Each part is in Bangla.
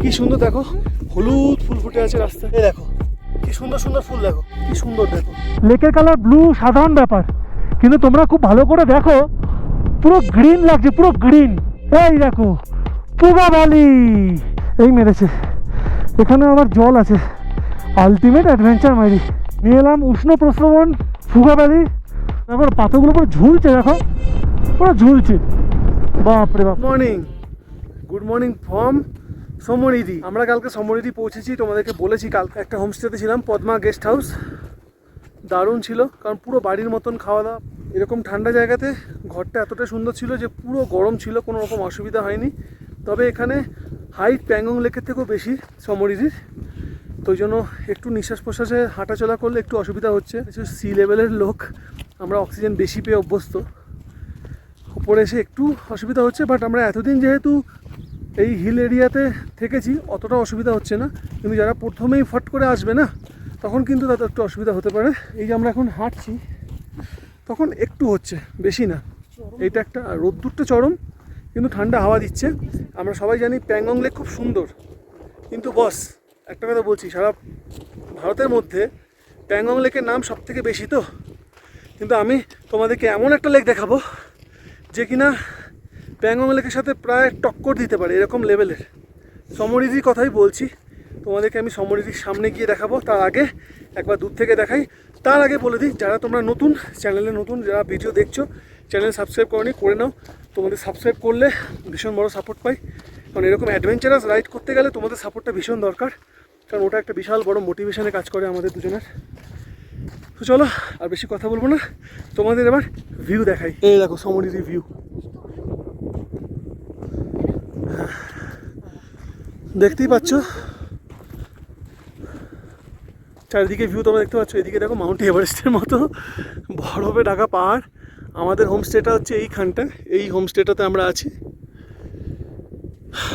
কি সুন্দর দেখো, হলুদ ফুল ফুটে আছে রাস্তায়। এই দেখো কি সুন্দর সুন্দর ফুল, দেখো কি সুন্দর। দেখো লেকের কালার ব্লু সাধারণ ব্যাপার, কিন্তু তোমরা খুব ভালো করে দেখো পুরো গ্রিন লাগছে, পুরো গ্রিন। এই দেখো পুগা ভ্যালি, এই মেরেছে, এখানে আবার জল আছে। আলটিমেট অ্যাডভেঞ্চার মাইরি নিয়ে এলাম উষ্ণ প্রস্রবণ ফুগা ভ্যালি। তারপর পাথরগুলো পুরো ঝুলছে, দেখো পুরো ঝুলছে, বাপরে বাপ। মর্নিং, গুড মর্নিং ফ্রম সমরিদি। আমরা কালকে সমরিদি পৌঁছেছি, তোমাদেরকে বলেছি। কালকে একটা হোমস্টেতে ছিলাম, পদ্মা গেস্ট হাউস, দারুণ ছিল। কারণ পুরো বাড়ির মতন খাওয়া দাওয়া, এরকম ঠান্ডা জায়গাতে ঘরটা এতটা সুন্দর ছিল যে পুরো গরম ছিল, কোনো রকম অসুবিধা হয়নি। তবে এখানে হাইট প্যাংগং লেকের থেকেও বেশি সমরিদির, তো ওই জন্য একটু নিঃশ্বাস প্রশ্বাসে হাঁটাচলা করলে একটু অসুবিধা হচ্ছে। সি লেভেলের লোক, আমরা অক্সিজেন বেশি পেয়ে অভ্যস্ত, উপরে এসে একটু অসুবিধা হচ্ছে। বাট আমরা এতদিন যেহেতু এই হিল এরিয়াতে থেকেছি, অতটা অসুবিধা হচ্ছে না। কিন্তু যারা প্রথমেই ফট করে আসবে না, তখন কিন্তু তাদের একটু অসুবিধা হতে পারে। এই যে আমরা এখন হাঁটছি, তখন একটু হচ্ছে, বেশি না। এইটা একটা রোদ্দুরটা চরম, কিন্তু ঠান্ডা হাওয়া দিচ্ছে। আমরা সবাই জানি প্যাংগং লেক খুব সুন্দর, কিন্তু বস একটা কথা বলছি, সারা ভারতের মধ্যে প্যাংগং লেকের নাম সব থেকে বেশি। তো কিন্তু আমি তোমাদেরকে এমন একটা লেক দেখাবো যে কিনা প্যাংগং লেকের সাথে প্রায় টক্কর দিতে পারে, এরকম লেভেলের। সমরিদির কথাই বলছি তোমাদেরকে, আমি সমরিদির সামনে গিয়ে দেখাবো। তার আগে একবার দূর থেকে দেখাই। তার আগে বলে দিই, যারা তোমরা নতুন চ্যানেলে, নতুন যারা ভিডিও দেখছো, চ্যানেল সাবস্ক্রাইব করনি, করে নাও। তোমাদের সাবস্ক্রাইব করলে ভীষণ বড় সাপোর্ট পাই। কারণ এরকম অ্যাডভেঞ্চারাস রাইড করতে গেলে তোমাদের সাপোর্টটা ভীষণ দরকার, কারণ ওটা একটা বিশাল বড় মোটিভেশনে কাজ করে আমাদের দুজনের। তো চলো আর বেশি কথা বলবো না, তোমাদের এবার ভিউ দেখাই। এই দেখো সমরিদির ভিউ, দেখতেই পাচ্ছ চারিদিকে ভিউ তোমরা দেখতে পাচ্ছ। এদিকে দেখো মাউন্ট এভারেস্টের মতো বরফে ঢাকা পাহাড়। আমাদের হোমস্টেটা হচ্ছে এইখানটা, এই হোমস্টেটাতে আমরা আছি।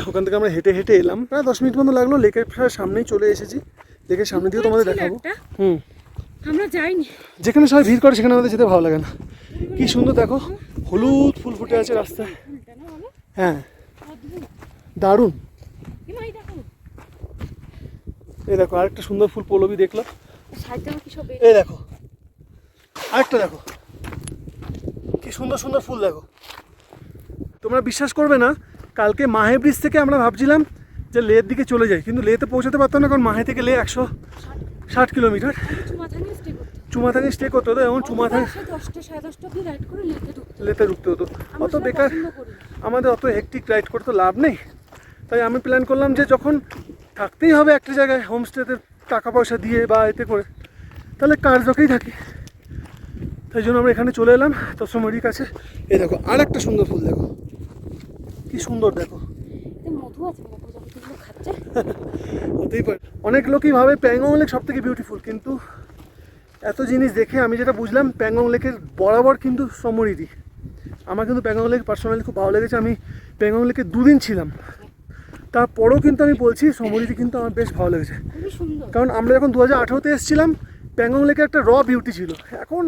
ওখান থেকে আমরা হেঁটে হেঁটে এলাম, প্রায় 10 মিনিট মতো লাগলো। লেকের প্রায় সামনেই চলে এসেছি, লেকের সামনে দিয়েও তোমাদের দেখাবো। আমরা যাইনি, যেখানে সবাই ভিড় করে সেখানে আমাদের যেতে ভালো লাগে না। কি সুন্দর দেখো, হলুদ ফুল ফুটে আছে রাস্তায়। হ্যাঁ দারুণ। এই দেখো আরেকটা সুন্দর ফুল, পল্লবী দেখলাম। এই দেখো আরেকটা, দেখো কি সুন্দর সুন্দর ফুল। দেখো তোমরা বিশ্বাস করবে না, কালকে মাহে ব্রিজ থেকে আমরা ভাবছিলাম যে লের দিকে চলে যাই, কিন্তু লেতে পৌঁছাতে পারতাম না, কারণ মাহে থেকে লে 160 কিলোমিটার। চুমাথাঙে স্টে করতে হতো, এবং চুমাথাঙে লেতে ঢুকতে হতো। অত বেকার, আমাদের অত হেক্টিক রাইড করতে লাভ নেই। তাই আমি প্ল্যান করলাম যে যখন থাকতেই হবে একটা জায়গায় হোমস্টেতে টাকা পয়সা দিয়ে বা এতে করে, তাহলে কার্যকেই থাকি। তাই জন্য আমরা এখানে চলে এলাম তসমরির কাছে। এই দেখো আর একটা সুন্দর ফুল, দেখো কি সুন্দর। দেখো হতেই পারে, অনেক লোকই ভাবে প্যাংগং লেক সব থেকে বিউটিফুল, কিন্তু এত জিনিস দেখে আমি যেটা বুঝলাম, প্যাংগং লেকের বরাবর কিন্তু সমরিদি। আমার কিন্তু প্যাংগং লেক পার্সোনালি খুব ভালো লেগেছে। আমি প্যাংগং লেকে 2 দিন ছিলাম, তারপরেও কিন্তু আমি বলছি সমরিদি কিন্তু আমার বেশ ভালো লেগেছে। কারণ আমরা যখন 2018-তে এসেছিলাম, প্যাংগং লেকে একটা র বিউটি ছিল। এখন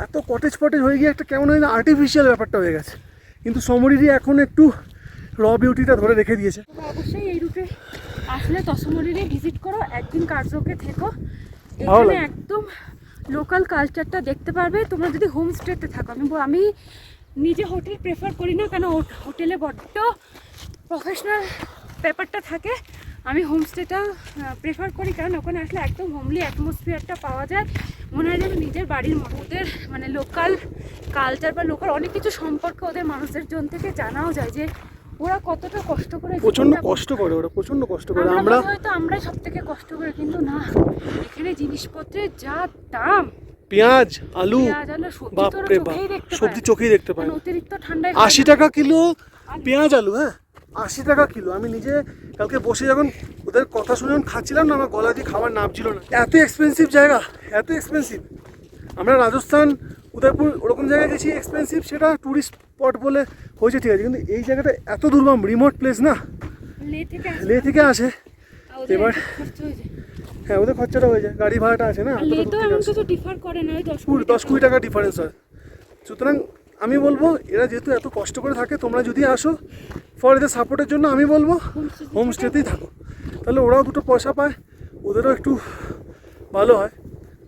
এত কটেজ ফটেজ হয়ে গিয়ে একটা কেমন হয় না, আর্টিফিশিয়াল ব্যাপারটা হয়ে গেছে। কিন্তু সমরিদি এখন একটু র বিউটিটা ধরে রেখে দিয়েছে। অবশ্যই এই রুটে আসলে তসমরিদি ভিজিট করো, একদিন কার্যকে থেকো, এখানে একদম লোকাল কালচারটা দেখতে পারবে। তোমরা যদি হোমস্টেতে থাকো, আমি নিজে হোটেল প্রেফার করি না, কেন হোটেলে বড্ড প্রফেশনাল ব্যাপারটা থাকে। আমি হোমস্টেটা প্রেফার করি, কারণ ওখানে আসলে একদম হোমলি অ্যাটমসফিয়ারটা পাওয়া যায়। মনে হয় যেন নিজের বাড়ির মতো। ওদের মানে লোকাল কালচার বা লোকাল অনেক কিছু সম্পর্কে ওদের মানুষদের জন থেকে জানাও যায় যে ওরা কতটা কষ্ট করে, প্রচন্ড কষ্ট করে ওরা, প্রচন্ড কষ্ট করে। আমরা হয়তো আমরাই সব থেকে কষ্ট করি, কিন্তু না, এখানে জিনিসপত্রের যা দাম, পেঁয়াজ আলু, বাপরে বাপ, সবজি চোখেই দেখতে পাই। অতিরিক্ত ঠান্ডায় 80 টাকা কিলো পেঁয়াজ আলু। হ্যাঁ 80 টাকা কিলো। আমি নিজে কালকে বসে যখন ওদের কথা শুনে খাচ্ছিলাম না, আমার গলা দিয়ে খাবার নামছিল না। এত এক্সপেন্সিভ জায়গা, এত এক্সপেন্সিভ। আমরা রাজস্থান, উদয়পুর ওরকম জায়গায় গেছি এক্সপেন্সিভ, সেটা ট্যুরিস্ট স্পট বলে হয়েছে, ঠিক আছে। কিন্তু এই জায়গাটা এত দুর্গম, রিমোট প্লেস না, লে থেকে আসে। এবার হ্যাঁ ওদের খরচাটা হয়ে যায়, গাড়ি ভাড়াটা আছে না, 10-20 টাকা ডিফারেন্স হয়। সুতরাং আমি বলবো, এরা যেহেতু এত কষ্ট করে থাকে, তোমরা যদি আসো ফর এদের সাপোর্টের জন্য, আমি বলবো হোমস্টেতেই থাকো। তাহলে ওরাও দুটো পয়সা পায়, ওদেরও একটু ভালো হয়।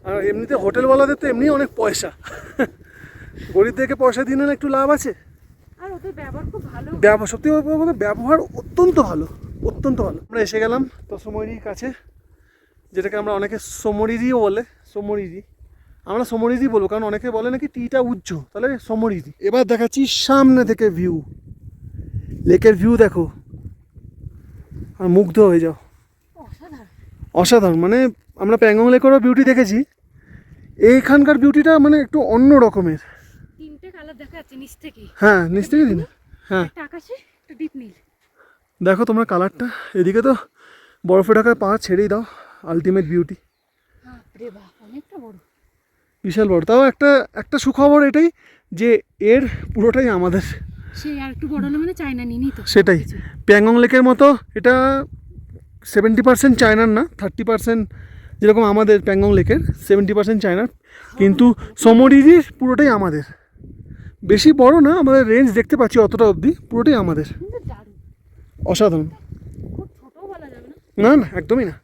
আর এমনিতে হোটেলওয়ালাদের তো এমনি অনেক পয়সা, গরিবদেরকে পয়সা দিয়ে না একটু লাভ আছে। আর ওদের ব্যবহার খুব ভালো, ব্যবহার সত্যি বলতে ব্যবহার অত্যন্ত ভালো, অত্যন্ত ভালো। আমরা এসে গেলাম তসমরির কাছে, যেটাকে আমরা অনেকে সমরিরিও বলে, সমরিরি। আমরা সমরিরি বলবো, কারণ অনেকে বলে নাকি টিটা উজ্জ, তাহলে সমরিরি। এবার দেখাচ্ছি সামনে থেকে ভিউ, লেকের ভিউ দেখো আর মুগ্ধ হয়ে যাও। অসাধারণ। অসাধারণ, মানে আমরা প্যাংগং লেকেরও বিউটি দেখেছি, এইখানকার বিউটিটা মানে একটু অন্য রকমের। তিনটে কালার দেখা যাচ্ছে নিচ থেকে। হ্যাঁ নিচ থেকে দিন, হ্যাঁ একটা আকাশে, একটা ডিপ নীল। দেখো তোমরা কালারটা, এদিকে তো বরফে ঢাকা পাহাড় ছেড়েই দাও, আলটিমেট বিউটি। বাপরে বাপ, অনেকটা বড়, বিশাল বড়। তাও একটা সুখবর এটাই যে এর পুরোটাই আমাদের। সেই আর একটু বড় হলে মানে চায়না নিনি তো। সেটাই, প্যাংগং লেকের মতো এটা 70% চায়নার না, 30% যেরকম আমাদের প্যাংগং লেকের 70% চায়নার, কিন্তু সমরিরির পুরোটাই আমাদের। বেশি বড় না, আমাদের রেঞ্জ দেখতে পাচ্ছি অতটা অবধি, পুরোটাই আমাদের। কিন্তু দারুণ, অসাধারণ। খুব ছোটও বলা যাবে না। না না একদমই না।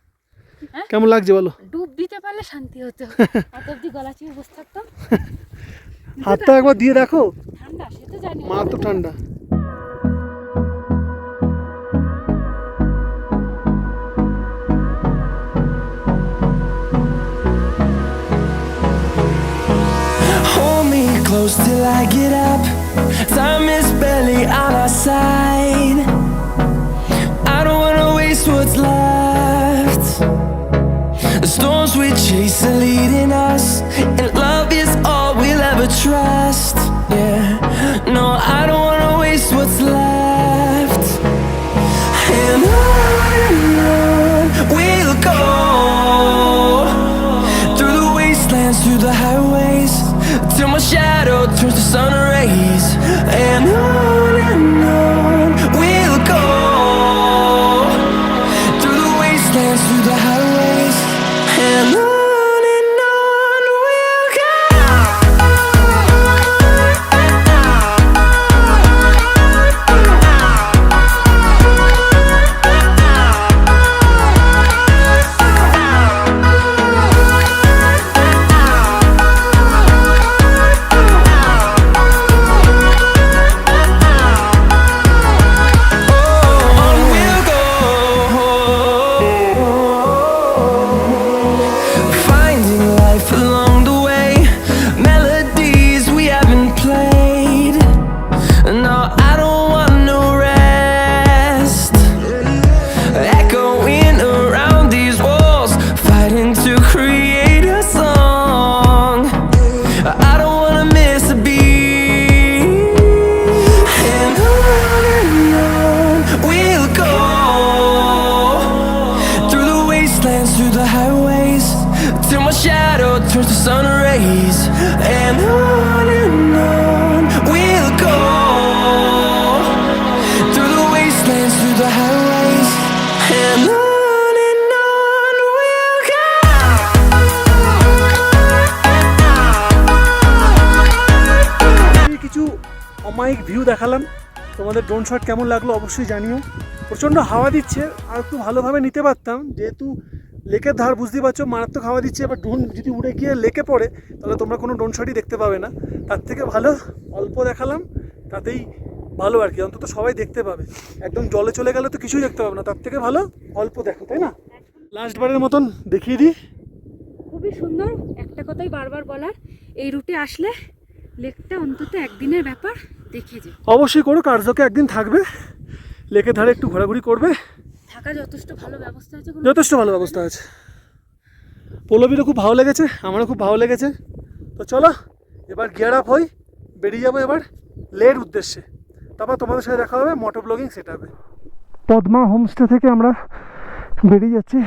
হ্যাঁ? কেমন লাগছে বলো? ডুব দিতে পারলে শান্তি হতো, অত অব্দি গলা চিপে বসে থাকতাম। হাতটা একবার দিয়ে দেখো, ঠান্ডা, সে তো জানি। মারাত্মক ঠান্ডা। Hold me close till I get up. Time is barely on our side. I don't wanna waste what's left. The storms we chase are leading us, and love is all we'll ever trust. Yeah, no, I don't wanna waste what's left. And on we'll go, through the wastelands, through the highways, till my shadow turns to sun rays. And on we'll go, through the wastelands, through the highways. And on we'll go. On we'll go, finding life along the way, melodies we haven't played. No, I don't want no rest, echoing around these walls, fighting to create a song. I don't wanna miss a beat. And on we'll go, through the wastelands, through the highways, till my shadow turns to sun rays. And on we'll go, through the wastelands, through the highways. And on we'll go. এই কিছু অমায়িক ভিউ দেখালাম, তোমাদের ড্রোন শট কেমন লাগলো অবশ্যই জানিও। প্রচণ্ড হাওয়া দিচ্ছে, আর একটু ভালোভাবে নিতে পারতাম, যেহেতু লেকের ধার বুঝতেই পারছো মারাত্মক হাওয়া দিচ্ছে। এবার ড্রোন যদি উড়ে গিয়ে লেকে পড়ে তাহলে তোমরা কোনো ড্রোন শটই দেখতে পাবে না। তার থেকে ভালো অল্প দেখালাম, তাতেই ভালো আর কি, অন্তত সবাই দেখতে পাবে। একদম জলে চলে গেলে তো কিছুই দেখতে পাবে না, তার থেকে ভালো অল্প দেখো, তাই না? লাস্টবারের মতন দেখিয়ে দিই। খুবই সুন্দর। একটা কথাই বারবার বলার, এই রুটে আসলে লেকটা অন্তত একদিনের ব্যাপার দেখে যে। অবশ্যই করো, কার্যকে একদিন থাকবে, লেকের ধারে একটু ঘোরাঘুরি করবে, থাকা যথেষ্ট ভালো ব্যবস্থা আছে, কোনো যথেষ্ট ভালো ব্যবস্থা আছে। পল্লবীরও খুব ভালো লেগেছে, আমারও খুব ভালো লেগেছে। তো চলো এবার গিয়ার আপ হই, বেরিয়ে যাবো এবার লের উদ্দেশ্যে। তারপর তোমাদের সাথে দেখা হবে মোটো ব্লগিং সেট আপে। পদ্মা হোমস্টে থেকে আমরা বেরিয়ে যাচ্ছি।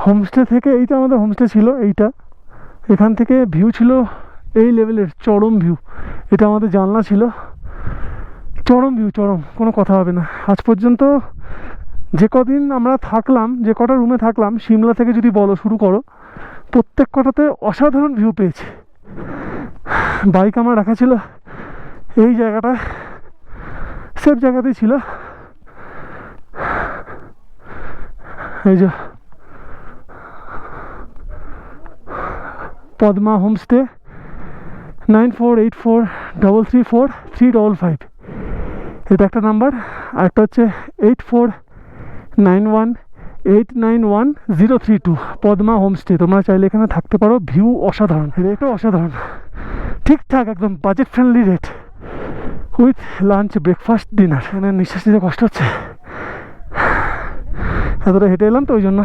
হোমস্টে থেকে, এইটা আমাদের হোমস্টে ছিল, এইটা এখান থেকে ভিউ ছিল এই লেভেলের, চরম ভিউ। এটা আমাদের জানলা ছিল, চরম ভিউ, চরম, কোনো কথা হবে না। আজ পর্যন্ত যে কদিন আমরা থাকলাম, যে কটা রুমে থাকলাম, সিমলা থেকে যদি বলো শুরু করো, প্রত্যেক কটাতে অসাধারণ ভিউ পেয়েছি। বাইক আমার রাখা ছিল এই জায়গাটা, সেফ জায়গাতেই ছিল। এই যে পদ্মা হোমস্টে, 9484334355, এটা একটা নাম্বার। আর একটা হচ্ছে 8491891032, পদ্মা হোমস্টে। তোমরা চাইলে এখানে থাকতে পারো, ভিউ অসাধারণ, রেটও অসাধারণ, ঠিকঠাক একদম budget friendly rate, with lunch, breakfast, dinner. মানে নিঃশ্বাস নিতে কষ্ট হচ্ছে, এতটা হেঁটে এলাম তো ওই জন্য।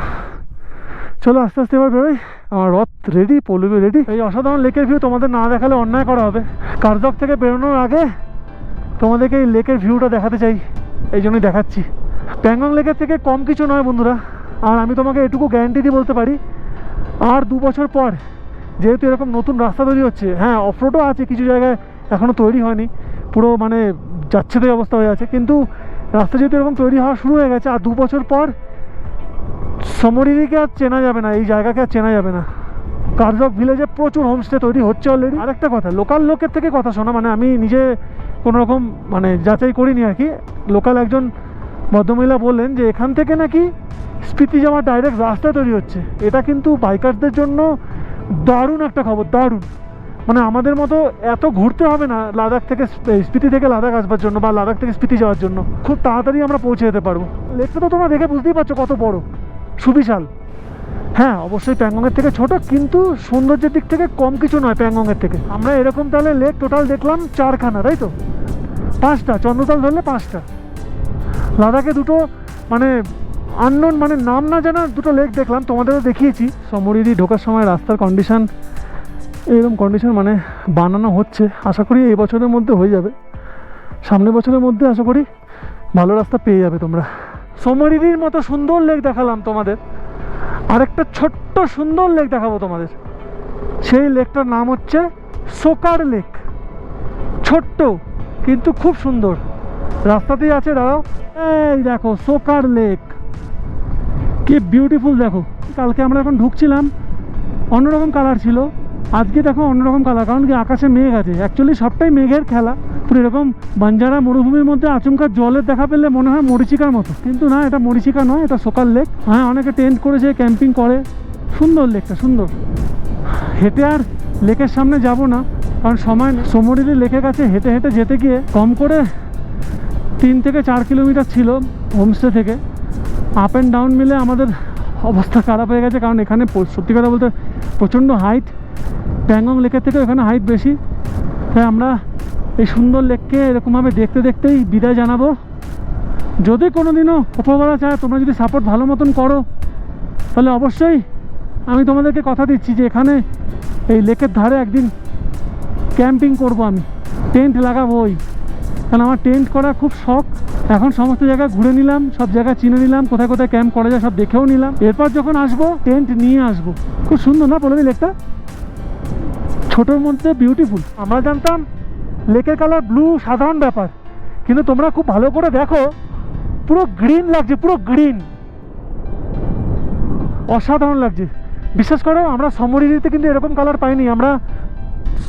চলো আস্তে আস্তে এবার বেরোই। আমার রথ রেডি, পল্লবী রেডি। এই অসাধারণ লেকের ভিউ তোমাদের না দেখালে অন্যায় করা হবে। কার্যক থেকে বেরোনোর আগে তোমাদেরকে এই লেকের ভিউটা দেখাতে চাই, এই জন্যই দেখাচ্ছি। প্যাংগং লেকের থেকে কম কিছু নয় বন্ধুরা। আর আমি তোমাকে এটুকু গ্যারান্টি দিয়ে বলতে পারি, আর 2 বছর পর যেহেতু এরকম নতুন রাস্তা তৈরি হচ্ছে, হ্যাঁ অফরোডও আছে কিছু জায়গায়, এখনও তৈরি হয়নি, পুরো মানে যাচ্ছে তো অবস্থা হয়ে আছে, কিন্তু রাস্তা যেহেতু এরকম তৈরি হওয়া শুরু হয়ে গেছে, আর 2 বছর পর সমরিরিকে আর চেনা যাবে না, এই জায়গাকে আর চেনা যাবে না। কার্যক ভিলেজে প্রচুর হোমস্টে তৈরি হচ্ছে অলরেডি। আরেকটা কথা, লোকাল লোকের থেকে কথা শোনা, মানে আমি নিজে কোনো রকম মানে যাচাই করিনি আর কি, লোকাল একজন ভদ্রমহিলা বললেন যে এখান থেকে নাকি স্পিতি যাওয়ার ডাইরেক্ট রাস্তা তৈরি হচ্ছে। এটা কিন্তু বাইকারদের জন্য দারুণ একটা খবর, দারুণ। মানে আমাদের মতো এত ঘুরতে হবে না লাদাখ থেকে, স্পিতি থেকে লাদাখ আসবার জন্য বা লাদাখ থেকে স্পিতি যাওয়ার জন্য, খুব তাড়াতাড়ি আমরা পৌঁছে যেতে পারবো। লেকটা তো তোমরা দেখে বুঝতেই পারছো কত বড়, সুবিশাল। হ্যাঁ অবশ্যই প্যাংগংয়ের থেকে ছোট, কিন্তু সৌন্দর্যের দিক থেকে কম কিছু নয় প্যাংগংয়ের থেকে। আমরা এরকম তাহলে লেক টোটাল দেখলাম 4খানা, তাই তো? 5টা, চন্দ্রতাল ধরলে 5টা। লাদাখে 2টো মানে আননোন, মানে নাম না জানা 2টো লেক দেখলাম, তোমাদেরও দেখিয়েছি। সমরিরি ঢোকার সময় রাস্তার কন্ডিশন এরকম কন্ডিশন, মানে বানানো হচ্ছে, আশা করি এই বছরের মধ্যে হয়ে যাবে, সামনের বছরের মধ্যে আশা করি ভালো রাস্তা পেয়ে যাবে তোমরা। সমরিরির মতো সুন্দর লেক দেখালাম তোমাদের, আরেকটা ছোট্ট সুন্দর লেক দেখাবো তোমাদের। সেই লেকটার নাম হচ্ছে সোকার লেক। ছোট্ট কিন্তু খুব সুন্দর, রাস্তাতেই আছে, দাঁড়াও, এই দেখো সোকার লেক, কি বিউটিফুল। দেখো কালকে আমরা এখন ঢুকছিলাম অন্যরকম কালার ছিল, আজকে দেখো অন্যরকম কালার, কারণ কি আকাশে মেঘ আছে। অ্যাকচুয়ালি সবটাই মেঘের খেলা, পুরো এরকম বাঞ্জারা মরুভূমির মধ্যে আচমকা জলের দেখা পেলে মনে হয় মরিচিকার মতো, কিন্তু না, এটা মরিচিকা নয়, এটা সোকার লেক। হ্যাঁ অনেকে টেন্ট করেছে, ক্যাম্পিং করে, সুন্দর লেকটা, সুন্দর। হেঁটে আর লেকের সামনে যাব না, কারণ সময় নেই। সমরিরি লেকের কাছে হেঁটে হেঁটে যেতে গিয়ে কম করে 3 থেকে 4 কিলোমিটার ছিল হোমস্টে থেকে। আপ অ্যান্ড ডাউন মিলে আমাদের অবস্থা খারাপ হয়ে গেছে, কারণ এখানে সত্যি কথা বলতে প্রচণ্ড হাইট, প্যাংগং লেকের থেকে এখানে হাইট বেশি। তাই আমরা এই সুন্দর লেককে এরকমভাবে দেখতে দেখতেই বিদায় জানাবো। যদি কোনো দিনও উপরওয়ালা চায়, তোমরা যদি সাপোর্ট ভালো মতন করো, তাহলে অবশ্যই আমি তোমাদেরকে কথা দিচ্ছি যে এখানে এই লেকের ধারে একদিন ক্যাম্পিং করব, আমি টেন্ট লাগাবোই, কারণ আমার টেন্ট করা খুব শখ। এখন সমস্ত জায়গায় ঘুরে নিলাম, সব জায়গায় চিনে নিলাম, কোথায় কোথায় ক্যাম্প করা যায় সব দেখেও নিলাম। এরপর যখন আসবো টেন্ট নিয়ে আসবো। খুব সুন্দর না পল্লবী লেকটা? ছোটোর মধ্যে বিউটিফুল। আমরা জানতাম লেকের কালার ব্লু সাধারণ ব্যাপার, কিন্তু তোমরা খুব ভালো করে দেখো, পুরো গ্রিন লাগছে, পুরো গ্রিন, অসাধারণ লাগছে। বিশ্বাস করো আমরা সমরিরিতে কিন্তু এরকম কালার পাইনি, আমরা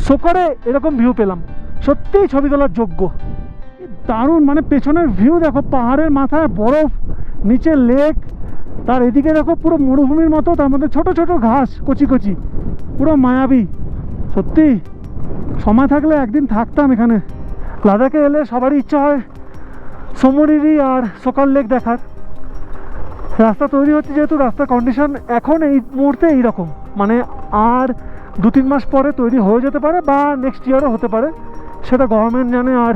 সোকারে এরকম ভিউ পেলাম, সত্যিই ছবি তোলার যোগ্য, দারুণ। মানে পেছনের ভিউ দেখো, পাহাড়ের মাথায় বরফ, নিচে লেক, তার এদিকে দেখো পুরো মরুভূমির মতো, তার মধ্যে ছোট ছোট ঘাস, কচি কচি, পুরো মায়াবী। সত্যি সময় থাকলে একদিন থাকতাম এখানে। লাদাখে এলে সবারই ইচ্ছা হয় সমরিরি আর সোকার লেক দেখার। রাস্তা তৈরি হচ্ছে যেহেতু, রাস্তার কন্ডিশন এখন এই মুহূর্তে এইরকম, মানে আর 2-3 মাস পরে তৈরি হয়ে যেতে পারে, বা নেক্সট ইয়ারও হতে পারে, সেটা গভর্নমেন্ট জানে আর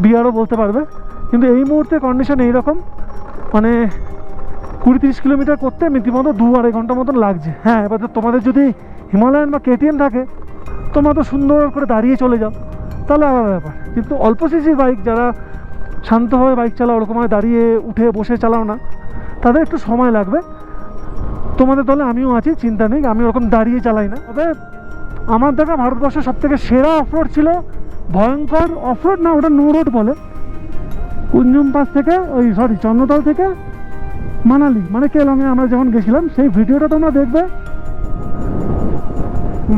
বিআরও বলতে পারবে। কিন্তু এই মুহূর্তে কন্ডিশন এইরকম, মানে 20-30 কিলোমিটার করতে রীতিমতো 2-2.5 ঘন্টা মতন লাগছে। হ্যাঁ এবার তোমাদের যদি হিমালয়ান বা কেটিএম থাকে, তোমরা তো সুন্দর করে দাঁড়িয়ে চলে যাও, তাহলে আলাদা ব্যাপার। কিন্তু অল্প সিসির বাইক, যারা শান্তভাবে বাইক চালাও, ওরকমভাবে দাঁড়িয়ে উঠে বসে চালাও না, তাদের একটু সময় লাগবে। তোমাদের দলে আমিও আছি, চিন্তা নেই, আমি ওরকম দাঁড়িয়ে চালাই না। তবে আমার দেখা ভারতবর্ষের সবথেকে সেরা অফরোড ছিল, ভয়ঙ্কর অফরোড না, ওটা নো রোড বলে, কুঞ্জুম পাস থেকে চন্দ্রতাল থেকে মানালি, মানে কেলংয়ে আমরা যখন গেছিলাম, সেই ভিডিওটা তোমরা দেখবে,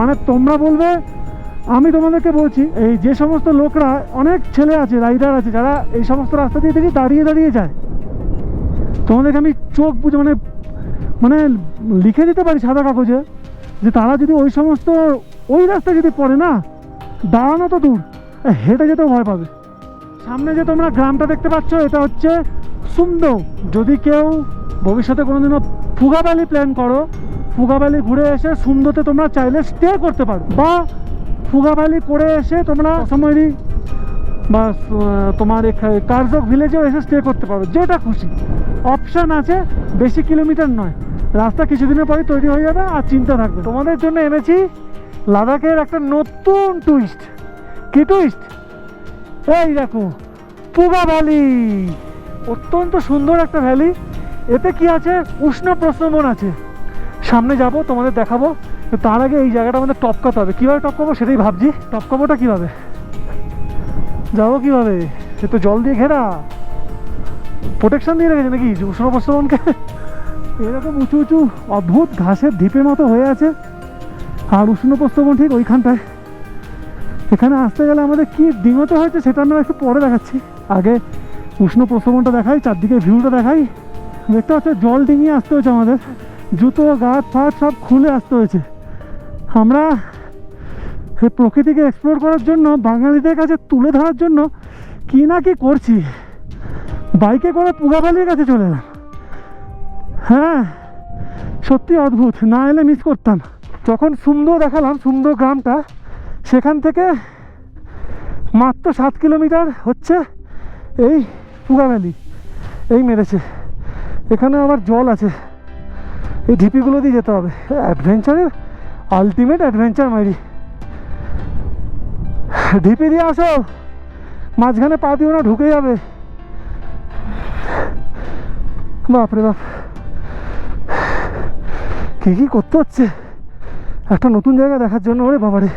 মানে তোমরা বলবে, আমি তোমাদেরকে বলছি, এই যে সমস্ত লোকরা, অনেক ছেলে আছে, রাইডার আছে, যারা এই সমস্ত রাস্তা দিয়ে দেখি দাঁড়িয়ে দাঁড়িয়ে যায়, তোমাদেরকে আমি চোখ বুঝে, মানে মানে লিখে দিতে পারি সাদা কাগজে যে তারা যদি ওই সমস্ত ওই রাস্তা যদি পড়ে না, দাঁড়ানো তো দূর, হেঁটে যেতেও ভয় পাবে। সামনে যে তোমরা গ্রামটা দেখতে পাচ্ছ এটা হচ্ছে সুমদো। যদি কেউ ভবিষ্যতে কোনোদিনও ফুগা ভ্যালি প্ল্যান করো, ফুগা ভ্যালি ঘুরে এসে সুমদোতে তোমরা চাইলে স্টে করতে পারো, বা ফুগা ভ্যালি করে এসে তোমরা সময়রি বা তোমার কার্জক ভিলেজেও এসে স্টে করতে পারো, যেটা খুশি অপশান আছে। বেশি কিলোমিটার নয়, রাস্তা কিছুদিনের পরে তৈরি হয়ে যাবে, আর চিন্তা থাকবে। তোমাদের জন্য এনেছি লাদাখের একটা নতুন টুইস্ট। কি টুইস্ট? এই দেখো ফুগা ভ্যালি, অত্যন্ত সুন্দর একটা ভ্যালি। এতে কি আছে? উষ্ণ প্রস্রবণ আছে। সামনে যাব, তোমাদের দেখাবো। তার আগে এই জায়গাটা আমাদের টপকাতে হবে। কীভাবে টপকাবো সেটাই ভাবছি। টপকাবোটা কীভাবে, যাবো কীভাবে? সে তো জল দিয়ে ঘেরা, প্রোটেকশন দিয়ে রেখেছে নাকি উষ্ণ প্রস্রবণকে। এরকম উঁচু উঁচু অদ্ভুত ঘাসের ঢিপের মতো হয়ে আছে, আর উষ্ণ প্রস্রবণ ঠিক ওইখানটায়। এখানে আসতে গেলে আমাদের কি ডিঙোতে হয়েছে সেটা আমরা একটু পরে দেখাচ্ছি। আগে উষ্ণ প্রস্রবণটা দেখাই, চারদিকে ভিউটা দেখাই। দেখতে পাচ্ছ জল ডিঙিয়ে আসতে হয়েছে আমাদের, জুতো গাছ ফাট সব খুলে আসতে হয়েছে। আমরা এই প্রকৃতিকে এক্সপ্লোর করার জন্য, বাঙালিদের কাছে তুলে ধরার জন্য কি না কি করছি। বাইকে করে ফুগা ভ্যালির কাছে চলে এলাম। হ্যাঁ সত্যি অদ্ভুত, না এলে মিস করতাম। যখন সুমদো দেখালাম, সুমদো গ্রামটা, সেখান থেকে মাত্র 7 কিলোমিটার হচ্ছে এই ফুগা ভ্যালি। এই মেরেছে, এখানে আবার জল আছে, এই ঢিপিগুলো দিয়ে যেতে হবে। অ্যাডভেঞ্চারের আলটিমেট অ্যাডভেঞ্চার মাইরি। ঢিপি দিয়ে আসো, মাঝখানে পা দিও না, ঢুকে যাবে। বাপরে বাপ, কি কি করতে হচ্ছে একটা নতুন জায়গা দেখার জন্য। ওরে বাবারে,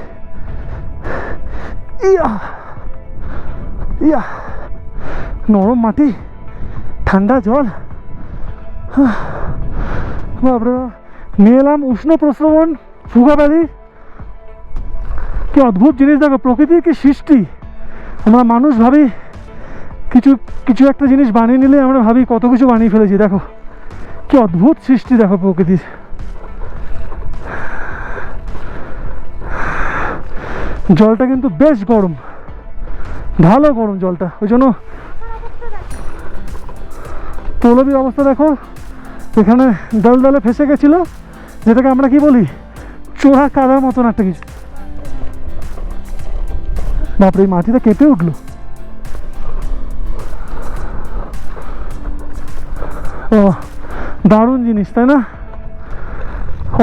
ইয়া ইয়া, নরম মাটি, ঠান্ডা জল। বাপরে বাপ, নিয়ে এলাম উষ্ণ প্রস্রবণ ফুগা ভ্যালি। কি অদ্ভুত জিনিস দেখো, প্রকৃতির কি সৃষ্টি। আমরা মানুষ ভাবি কিছু কিছু একটা জিনিস বানিয়ে নিলে আমরা ভাবি কত কিছু বানিয়ে ফেলেছি। দেখো কি অদ্ভুত সৃষ্টি, দেখো প্রকৃতির। জলটা কিন্তু বেশ গরম, ভালো গরম জলটা। ওই জন্য পৌলবীর অবস্থা দেখো, এখানে দলদলে ফেসে গেছিলো, যেটাকে আমরা কি বলি, চোরা কাদার মতন একটা কিছু। বাপরে, এই মাটিটা কেঁপে উঠলো। ও দারুণ জিনিস, তাই না?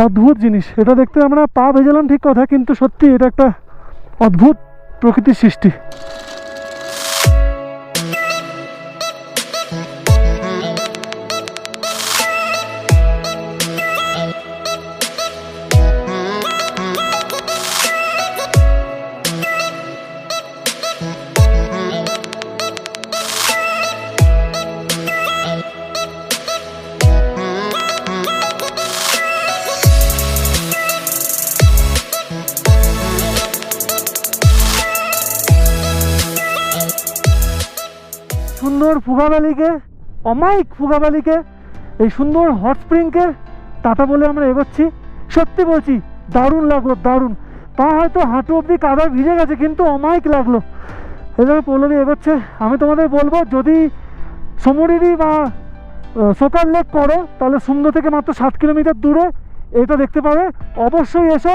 অদ্ভুত জিনিস। এটা দেখতে আমরা পা ভেজালাম ঠিক কথা, কিন্তু সত্যি এটা একটা অদ্ভুত প্রকৃতির সৃষ্টি। সুন্দর ফুগা ভ্যালিকে, অমায়িক ফুগা ভ্যালিকে, এই সুন্দর হট স্প্রিংকে টাটা বলে আমরা এগোচ্ছি। সত্যি বলছি, দারুণ লাগলো, দারুণ। পা হয়তো হাঁটু অবধি কাদায় ভিজে গেছে, কিন্তু অমায়িক লাগলো। এভাবে পৌলবী এগোচ্ছে। আমি তোমাদের বলবো, যদি সমরিরি বা সোকার লেক করো, তাহলে সুমদো থেকে মাত্র 7 কিলোমিটার দূরে এটা দেখতে পাবে। অবশ্যই এসো।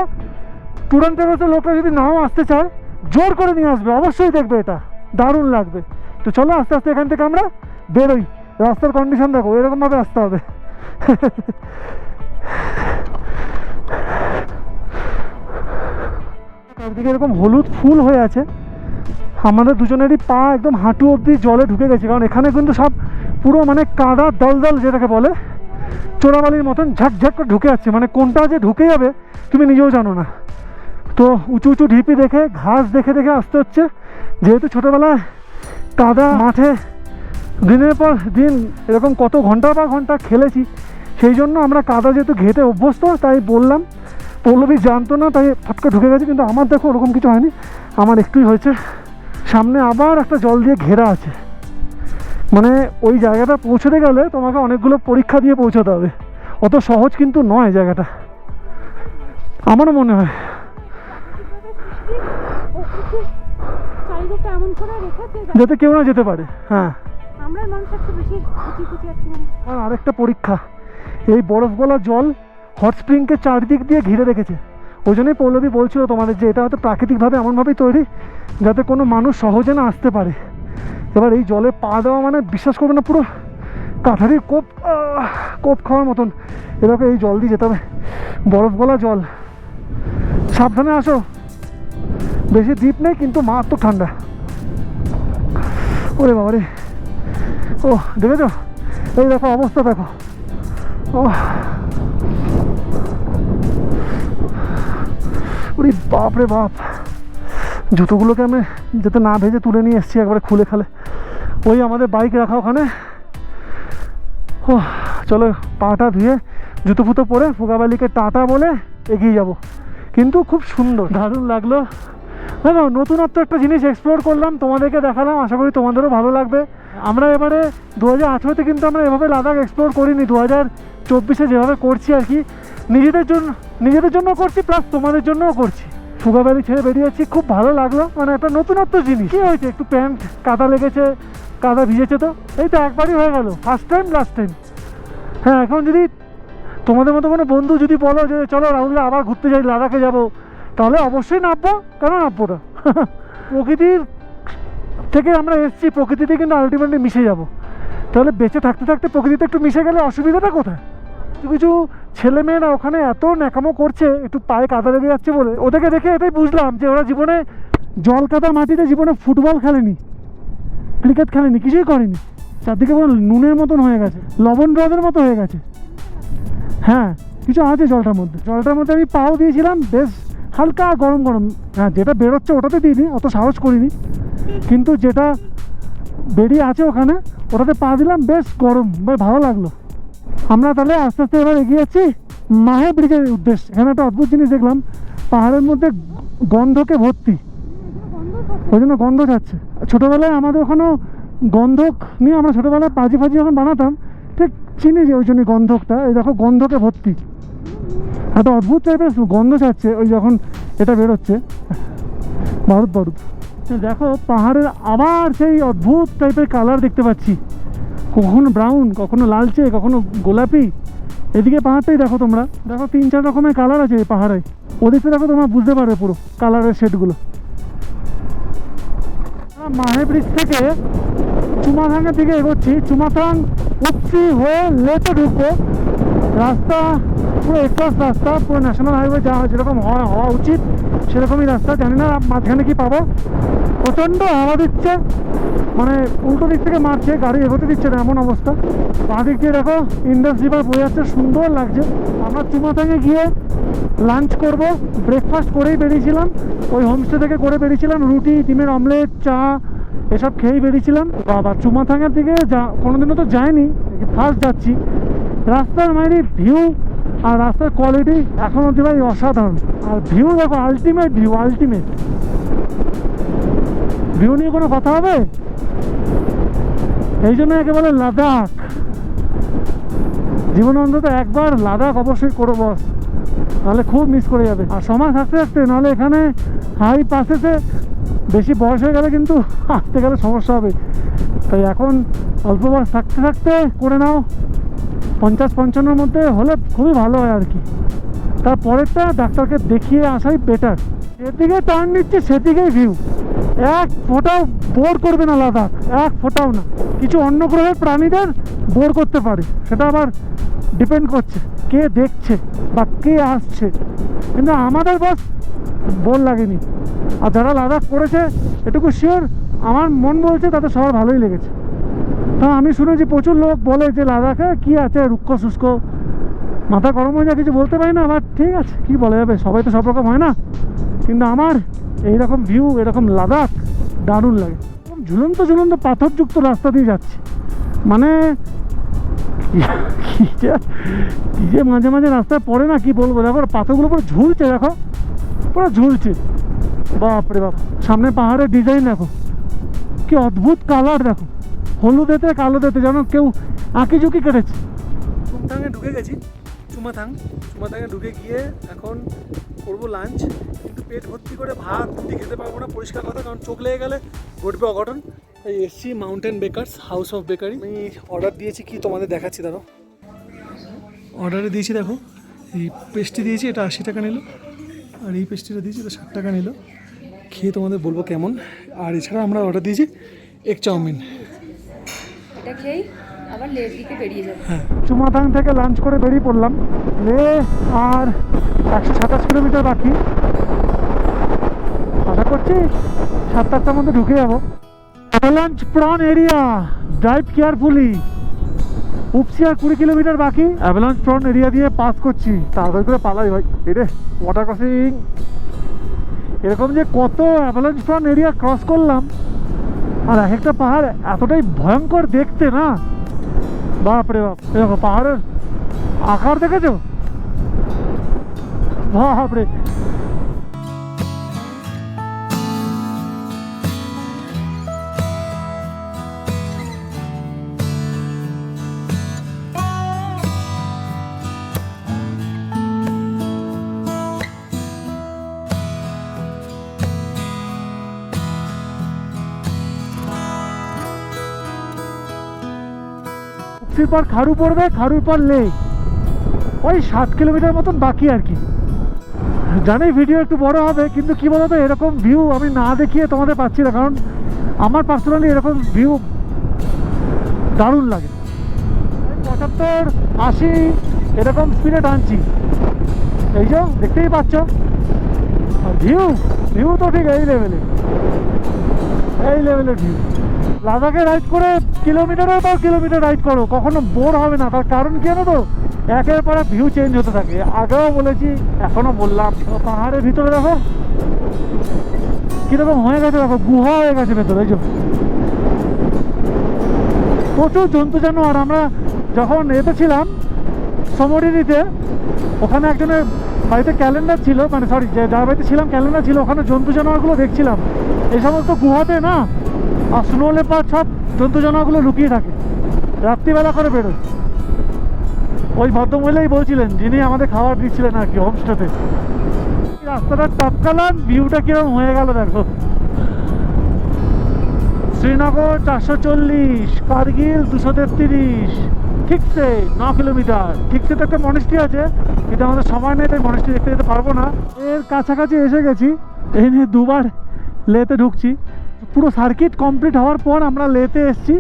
ট্যুর অ্যান্ড ট্রাভেলসের লোকরা যদি নাও আসতে চায়, জোর করে নিয়ে আসবে, অবশ্যই দেখবে, এটা দারুণ লাগবে। তো চলো আস্তে আস্তে এখান থেকে আমরা বেরোই। রাস্তার কন্ডিশন দেখো, এরকমভাবে আসতে হবে। চারদিকে এরকম হলুদ ফুল হয়ে আছে। আমাদের দুজনেরই পা একদম হাঁটু অবধি জলে ঢুকে গেছে, কারণ এখানে কিন্তু সব পুরো মানে কাদা দলদল, যেটাকে বলে চোরাবালির মতন ঝাঁকঝাঁক করে ঢুকে যাচ্ছে। মানে কোনটা যে ঢুকে যাবে তুমি নিজেও জানো না। তো উঁচু উঁচু ঢিপি দেখে, ঘাস দেখে দেখে আসতে হচ্ছে। যেহেতু ছোটোবেলায় কাদা মাঠে দিনের পর দিন এরকম কত ঘন্টার পর ঘন্টা খেলেছি, সেই জন্য আমরা কাদা যেহেতু ঘেটে অভ্যস্ত, তাই বললাম। পৌলবী জানতো না, তাই ফটকা ঢুকে গেছে। কিন্তু আমার দেখো ওরকম কিছু হয়নি, আমার একটুই হয়েছে। সামনে আবার একটা জল দিয়ে ঘেরা আছে। মানে ওই জায়গাটা পৌঁছতে গেলে তোমাকে অনেকগুলো পরীক্ষা দিয়ে পৌঁছাতে হবে। অত সহজ কিন্তু নয় জায়গাটা, আমারও মনে হয়। চারিদিকটা এমন করে রেখেছে যাতে কেউ না যেতে পারে। হ্যাঁ, আমরা মানুষ একটু বেশি খুঁটি আর কি মানে। আর আরেকটা পরীক্ষা, এই বরফ গলা জল হট স্প্রিংকে চারদিক দিয়ে ঘিরে রেখেছে। ওই জন্যই পল্লবী বলছিল তোমাদের যে এটা হয়তো প্রাকৃতিকভাবে এমনভাবেই তৈরি যাতে কোনো মানুষ সহজে না আসতে পারে। এবার এই জলে পা দেওয়া মানে বিশ্বাস করবে না, পুরো কাঠারির কোপ খাওয়ার মতন এরকম এই জল দিয়ে যেতে হবে, বরফ গলা জল। সাবধানে আসো, বেশি ডিপ নেই কিন্তু মারাত্মক ঠান্ডা। ওরে বাবা রে, ও দেখেছো এই দেখো অবস্থা দেখো। ও ওরে বাপ রে বাপ, জুতোগুলোকে আমি যাতে না ভেজে তুলে নিয়ে এসেছি একবারে খুলে খালে। ওই আমাদের বাইক রাখা ওখানে। ও চলো পাটা ধুয়ে জুতো ফুতো পরে ফুগাবালিকে টাটা বলে এগিয়ে যাব। কিন্তু খুব সুন্দর, দারুণ লাগলো। দেখো নতুনত্ব একটা জিনিস এক্সপ্লোর করলাম, তোমাদেরকে দেখালাম, আশা করি তোমাদেরও ভালো লাগবে। আমরা এবারে 2018-তে কিন্তু আমরা এভাবে লাদাখ এক্সপ্লোর করিনি, 2024-এ যেভাবে করছি আর কি, নিজেদের জন্য করছি, প্লাস তোমাদের জন্যও করছি। ফুগাবালি ছেড়ে বেরিয়েছি, খুব ভালো লাগলো, মানে একটা নতুনত্ব জিনিস। কী হয়েছে, একটু প্যান্ট কাদা লেগেছে, কাদা ভিজেছে, তো এই তো একবারই হয়ে গেল, ফার্স্ট টাইম লাস্ট টাইম। হ্যাঁ, এখন যদি তোমাদের মতো কোনো বন্ধু যদি বলো যে চলো রাহুল আবার ঘুরতে যাই, লাদাখে যাবো, তাহলে অবশ্যই নামবো, কেন নামবো না। প্রকৃতির থেকে আমরা এসেছি, প্রকৃতিতে কিন্তু আলটিমেটলি মিশে যাব। তাহলে বেঁচে থাকতে থাকতে প্রকৃতিতে একটু মিশে গেলে অসুবিধাটা কোথায়? কিছু ছেলেমেয়েরা ওখানে এত ন্যাকামো করছে, একটু পায়ে কাদা লেগে যাচ্ছে বলে, ওদেরকে দেখে এটাই বুঝলাম যে ওরা জীবনে জল কাদা মাটিতে জীবনে ফুটবল খেলেনি, ক্রিকেট খেলেনি, কিছুই করেনি। চারদিকে পুরো নুনের মতন হয়ে গেছে, লবণ হ্রদের মতো হয়ে গেছে। হ্যাঁ, কিছু আছে জলটার মধ্যে আমি পাও দিয়েছিলাম, বেশ হালকা গরম গরম। হ্যাঁ, যেটা বেরোচ্ছে ওটাতে দিইনি, অত সাহস করিনি, কিন্তু যেটা বেরিয়ে আছে ওখানে ওটাতে পা দিলাম, বেশ গরম, বেশ ভালো লাগলো। আমরা তাহলে আস্তে আস্তে এবার এগিয়ে যাচ্ছি মাহে ব্রিজের উদ্দেশ্যে। এখানে একটা অদ্ভুত জিনিস দেখলাম, পাহাড়ের মধ্যে গন্ধকে ভর্তি, ওই জন্য গন্ধ যাচ্ছে। ছোটোবেলায় আমাদের ওখানেও গন্ধক নিয়ে আমরা ছোটোবেলায় পাজি ফাজি যখন বানাতাম, ঠিক চিনি যে ওই জন্য গন্ধকটা। এই দেখো গন্ধকে ভর্তি, একটা অদ্ভুত টাইপের গন্ধ যাচ্ছে ওই যখন এটা বেরোচ্ছে, বারুদ। দেখো পাহাড়ের আবার সেই অদ্ভুত টাইপের কালার দেখতে পাচ্ছি, কখনো ব্রাউন, কখনো লালচে, কখনো গোলাপি। এদিকে পাহাড়টাই দেখো তোমরা, দেখো 3-4 রকমের কালার আছে এই পাহাড়ে। ওদিকে দেখো তোমরা বুঝতে পারবে পুরো কালারের শেডগুলো। মাহে ব্রিজ থেকে চুমাথাংয়ের দিকে এগোচ্ছি। চুমাথাং উপসি হয়ে লেকে ঢুকবো। রাস্তা পুরো এক্সপ্রেস রাস্তা, পুরো ন্যাশনাল হাইওয়ে যা যেরকম হওয়া উচিত সেরকমই রাস্তা। জানি না মাঝখানে কি পাবো। প্রচণ্ড হাওয়া দিচ্ছে, মানে উল্টো দিক থেকে মারছে, গাড়ি এগোতে দিচ্ছে না এমন অবস্থা। বাঁ দিক দিয়ে দেখো ইন্ডাস রিভার বয়ে যাচ্ছে, সুন্দর লাগছে। আমরা চুমাথাংয়ে গিয়ে লাঞ্চ করব, ব্রেকফাস্ট করেই বেরিয়েছিলাম, ওই হোমস্টে থেকে করে বেরিয়েছিলাম, রুটি, ডিমের অমলেট, চা এসব খেয়েই বেরিয়েছিলাম। বাবা চুমাথাংয়ের দিকে কোনোদিনও তো যায়নি, ফার্স্ট যাচ্ছি। রাস্তার মাইরি ভিউ আর রাস্তার কোয়ালিটি এখন অব্দি ভাই অসাধারণ। আর ভিউ দেখো, আলটিমেট ভিউ নিয়ে কোনো কথা হবে? এই জন্য একেবারে লাদাখ, জীবনে অন্তত একবার লাদাখ অবশ্যই করো বস, নাহলে খুব মিস করে যাবে। আর সময় থাকতে থাকতে, নাহলে এখানে হাই পাসেসে বেশি বয়স হয়ে গেলে কিন্তু আসতে গেলে সমস্যা হবে। তাই এখন অল্প বয়স থাকতে থাকতে করে নাও, 50-55-র মধ্যে হলে খুবই ভালো হয় আর কি। তারপরেরটা ডাক্তারকে দেখিয়ে আসাই বেটার। যেদিকে টার্ন নিচ্ছে সেদিকেই ভিউ, এক ফোঁটাও বোর করবে না লাদাখ, এক ফোঁটাও না। কিছু অন্য গ্রহের প্রাণীদের বোর করতে পারে, সেটা আবার ডিপেন্ড করছে কে দেখছে বা কে আসছে, কিন্তু আমাদের বাস বোর লাগেনি। আর যারা লাদাখ করেছে এটুকু শিওর, আমার মন বলছে তাদের সবার ভালোই লেগেছে। তা আমি শুনেছি প্রচুর লোক বলে যে লাদাখে কী আছে, রুক্ষ শুষ্ক, মাথা গরম হয়ে যায়, কিছু বলতে পারি না। আবার ঠিক আছে, কী বলা যাবে, সবাই তো সব রকম হয় না। কিন্তু আমার এইরকম ভিউ, এরকম লাদাখ দারুণ লাগে। ঝুলন্ত পাথরযুক্ত রাস্তা দিয়ে যাচ্ছি, মানে কি যে মাঝে মাঝে রাস্তায় পড়ে না, কি বলবো। দেখো পাথরগুলো পুরো ঝুলছে, দেখো পুরো ঝুলছে, বাপরে বাপ। সামনে পাহাড়ের ডিজাইন দেখো, কি অদ্ভুত কালার দেখো, হলুদেতে কালোদেতে, যেন কেউ আঁকি ঝুঁকি কেটেছে। চুমথাংয়ে ঢুকে গেছি, চুমাথাঙে ঢুকে গিয়ে এখন করবো লাঞ্চ, কিন্তু পেট ভর্তি করে ভাত রুটি খেতে পারবো না, পরিষ্কার কথা, কারণ চোখ লেগে গেলে ঘটবে অঘটন। এই এসছি Mountain Bakers, house of bakery. আমি অর্ডার দিয়েছি, কি তোমাদের দেখাচ্ছি, দাঁড়ো। অর্ডারে দিয়েছি, দেখো এই পেস্ট্রি দিয়েছি, এটা 80 টাকা নিল, আর এই পেস্ট্রিটা দিয়েছি, এটা 60 টাকা নিল। খেয়ে তোমাদের বলবো কেমন। আর এছাড়া আমরা অর্ডার দিয়েছি এগ চাউমিন। এটা খেয়েই আবার লের দিকে বেরিয়ে যাবে। হ্যাঁ, চুমাথাং থেকে লাঞ্চ করে বেরিয়ে পড়লাম। লে আর 127 কিলোমিটার বাকি। আশা করছি 7-8টার মধ্যে ঢুকে যাবো। Avalanche prone area, drive carefully. Upshi আর 20 কিলোমিটার বাকি, অ্যাভালাঞ্চ প্রন এরিয়া দিয়ে পাস করছি। তাড়াতাড়ি করে পালাই ভাই। এরে ওয়াটার ক্রসিং, এরকম যে কত অ্যাভালাঞ্চ প্রন এরিয়া ক্রস করলাম, আর এক একটা পাহাড় এতটাই ভয়ঙ্কর দেখতে না, বাপরে বাপ। দেখো পাহাড়ের আকার দেখেছো, বাপরে। উপসির পর খারু পড়বে, খারুর পর লে, ওই 7 কিলোমিটার মতন বাকি আর কি। জানি ভিডিও একটু বড় হবে, কিন্তু কি বলতো, এরকম ভিউ আমি না দেখিয়ে তোমাদের পাচ্ছি না, কারণ আমার পার্সোনালি এরকম ভিউ দারুণ লাগে। 75-80 এরকম স্পিডে টানছি, এই যে দেখতেই পাচ্ছ। ভিউ ভিউ তো ঠিক এই লেভেলের ভিউ। লাদাখে রাইড করে কিলোমিটারের পর কিলোমিটার রাইড করো, কখনো বোর হবে না। তার কারণ কি জানো তো, একের পর ভিউ চেঞ্জ হতে থাকে। আগেও বলেছি, এখনো বললাম। পাহাড়ের ভিতরে দেখো কিরকম হয়ে গেছে, দেখো গুহা হয়ে গেছে ভেতরে, এই যে প্রচুর জন্তু জানোয়ার। আমরা যখন এতে ছিলাম সমরিনিতে, ওখানে একজনের বাড়িতে ক্যালেন্ডার ছিল, মানে সরি, যার বাড়িতে ছিলাম ক্যালেন্ডার ছিল, ওখানে জন্তু জানোয়ারগুলো দেখছিলাম। এই সমস্ত গুহাতে না, আর স্নো লেপার্ড সব জন্তু জানোয়ারগুলো লুকিয়ে থাকে, রাত্রিবেলা করে বেরোয়। ওই ভদ্রমহিলাই বলছিলেন, যিনি আমাদের খাবার দিচ্ছিলেন আর কি হোমস্টেতে। রাস্তাটা টপকালাম, ভিউটা কিরকম হয়ে গেল দেখো। শ্রীনগর 440, কার্গিল 233, ঠিকসে 9 কিলোমিটার। ঠিকসে তো একটা মনেস্ট্রি আছে, কিন্তু আমাদের সময় নেই, তাই মনেস্ট্রি দেখতে যেতে পারবো না। এর কাছাকাছি এসে গেছি, এই নিয়ে 2বার লেতে ঢুকছি। পুরো সার্কিট কমপ্লিট হওয়ার পর আমরা লেতে এসেছি।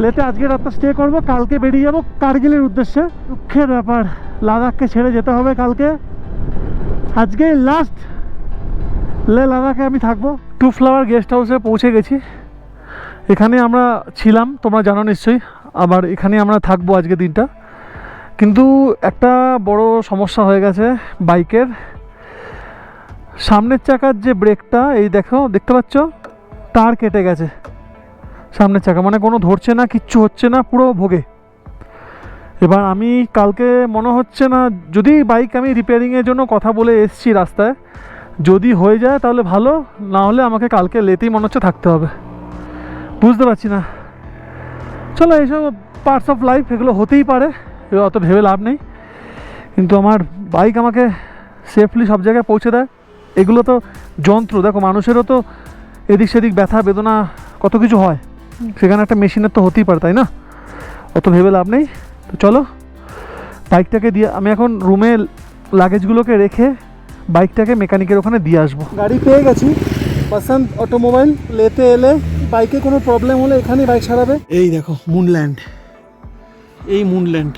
লেতে আজকে রাতটা স্টে করব, কালকে বেরিয়ে যাব কার্গিলের উদ্দেশ্যে। দুঃখের ব্যাপার, লাদাখকে ছেড়ে যেতে হবে কালকে। আজকেই লাস্ট লে লাদাখে আমি থাকবো। টু ফ্লাওয়ার গেস্ট হাউসে পৌঁছে গেছি। এখানে আমরা ছিলাম, তোমরা জানো নিশ্চয়ই। আবার এখানে আমরা থাকবো আজকে দিনটা। কিন্তু একটা বড় সমস্যা হয়ে গেছে বাইকের। সামনের চাকার যে ব্রেকটা, এই দেখো, দেখতে পাচ্ছ, টার কেটে গেছে সামনের চাকা, মানে কোনো ধরছে না, কিচ্ছু হচ্ছে না, পুরো ভোগে। এবার আমি কালকে মনে হচ্ছে না, যদি বাইক আমি রিপেয়ারিংয়ের জন্য কথা বলে এসছি রাস্তায়, যদি হয়ে যায় তাহলে ভালো, না হলে আমাকে কালকে লেতেই মনে হচ্ছে থাকতে হবে। বুঝতে পারছি না, চলো এইসব পার্টস অফ লাইফ, এগুলো হতেই পারে, এগুলো অত ভেবে লাভ নেই। কিন্তু আমার বাইক আমাকে সেফলি সব জায়গায় পৌঁছে দেয়। এগুলো তো যন্ত্র, দেখো মানুষেরও তো এদিক সেদিক ব্যথা বেদনা কত কিছু হয়, সেখানে একটা মেশিনের তো হতেই পারে, তাই না? অত ভেবে লাভ নেই। তো চলো বাইকটাকে দিয়ে আমি এখন রুমে লাগেজগুলোকে রেখে বাইকটাকে মেকানিকের ওখানে দিয়ে আসবো। গাড়ি পেয়ে গেছি, বাসন্ত অটোমোবাইল। লেতে এলে বাইকে কোনো প্রবলেম হলে এখানেই বাইক সারাবে। এই দেখো মুনল্যান্ড, এই মুনল্যান্ড।